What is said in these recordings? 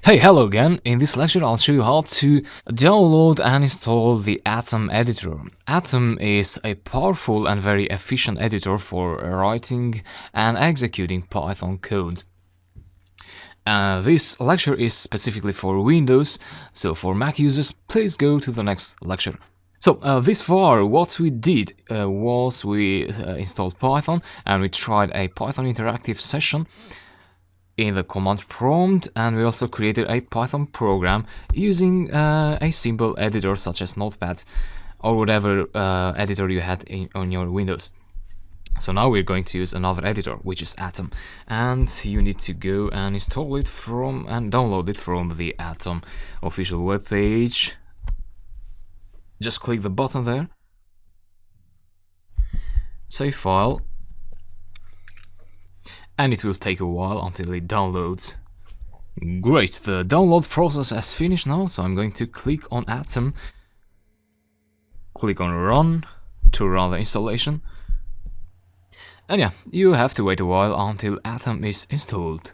Hey, hello again. In this lecture, I'll show you how to download and install the Atom editor. Atom is a powerful and very efficient editor for writing and executing Python code. This lecture is specifically for Windows, so for Mac users, please go to the next lecture. So this far, what we did was we installed Python and we tried a Python interactive session in the command prompt, and we also created a Python program using a simple editor such as Notepad or whatever editor you had on your Windows. So now we're going to use another editor, which is Atom, and you need to go and install it from and download it from the Atom official webpage. Just click the button there, save file, and it will take a while until it downloads. Great, the download process has finished now, so I'm going to click on Atom, click on Run to run the installation, and yeah, you have to wait a while until Atom is installed.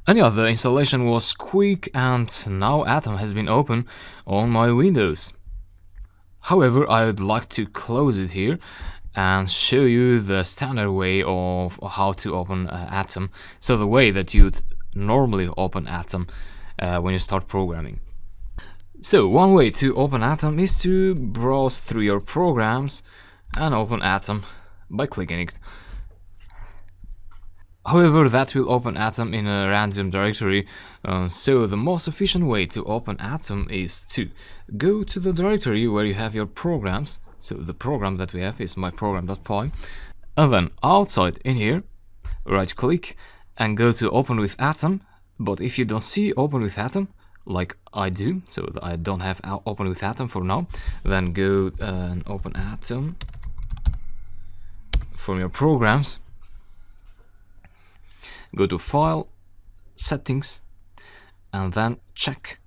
And yeah, the installation was quick, and now Atom has been open on my Windows. However, I would like to close it here and show you the standard way of how to open Atom. So the way that you'd normally open Atom when you start programming. So one way to open Atom is to browse through your programs and open Atom by clicking it. However, that will open Atom in a random directory, so the most efficient way to open Atom is to go to the directory where you have your programs. So the program that we have is myprogram.py, and then outside in here, right click and go to open with Atom. But if you don't see open with Atom, like I do, so I don't have open with Atom for now, then go and open Atom from your programs, go to File, Settings, and then check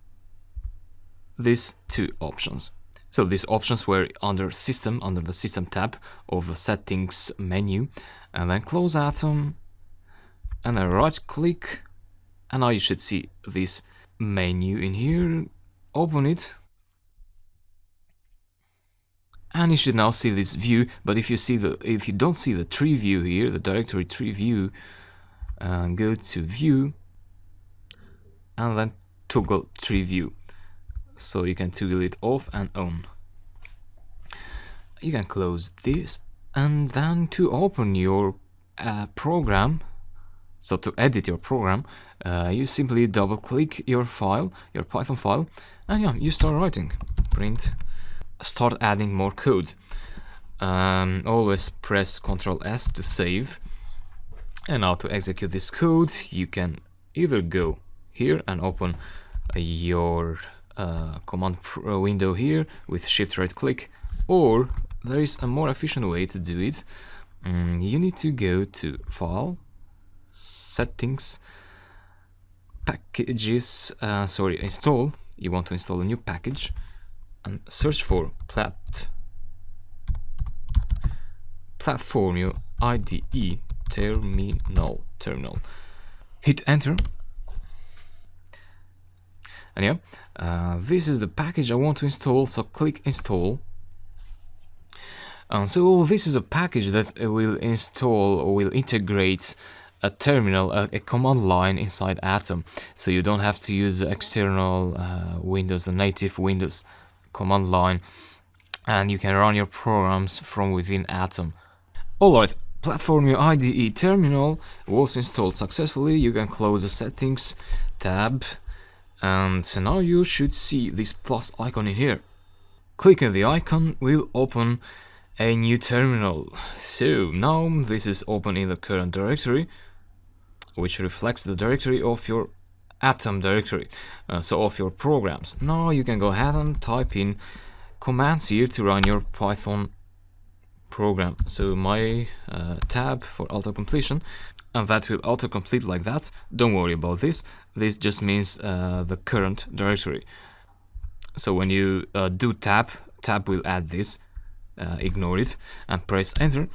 these two options. So these options were under System, under the System tab of the Settings menu, and then close Atom, and then right click, and now you should see this menu in here. Open it, and you should now see this view. But if you don't see the tree view here, the directory tree view, go to View, and then toggle tree view. So you can toggle it off and on. You can close this, and then to open your program, so to edit your program, you simply double click your file, your Python file, and yeah, you start writing. Print, start adding more code. Always press Ctrl S to save. And now to execute this code, you can either go here and open your command window here with shift right click, or there is a more efficient way to do it. You need to go to File, Settings, Packages, Install. You want to install a new package and search for Platform IDE Terminal. Hit enter. And yeah, this is the package I want to install, so click install. So this is a package that will install or will integrate a terminal, a command line inside Atom, so you don't have to use the external Windows, the native Windows command line, and you can run your programs from within Atom. Alright, Platform IDE Terminal was installed successfully. You can close the Settings tab, and so now you should see this plus icon in here. Clicking the icon will open a new terminal. So now this is open in the current directory, which reflects the directory of your Atom directory, so of your programs. Now you can go ahead and type in commands here to run your Python program. So my tab for autocompletion, and that will autocomplete like that. Don't worry about this. This just means the current directory. So when you do tab will add this. Ignore it and press enter,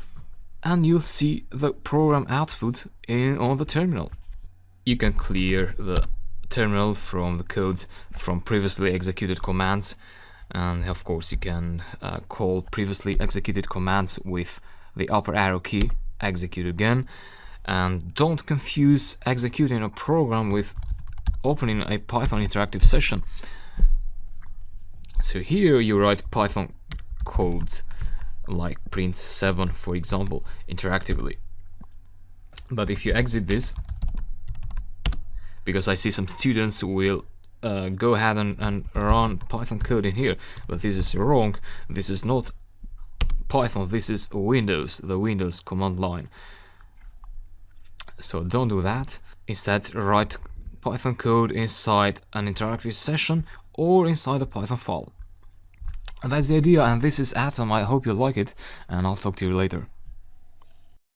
and you'll see the program output on the terminal. you can clear the terminal from the code from previously executed commands, and of course you can call previously executed commands with the upper arrow key, execute again. And don't confuse executing a program with opening a Python interactive session. So here you write Python code like print7, for example, interactively. But if you exit this, because I see some students will go ahead and run Python code in here, but this is wrong. This is not Python, this is Windows, the Windows command line. So don't do that. Instead, write Python code inside an interactive session or inside a Python file. And that's the idea, and this is Atom. I hope you like it, and I'll talk to you later.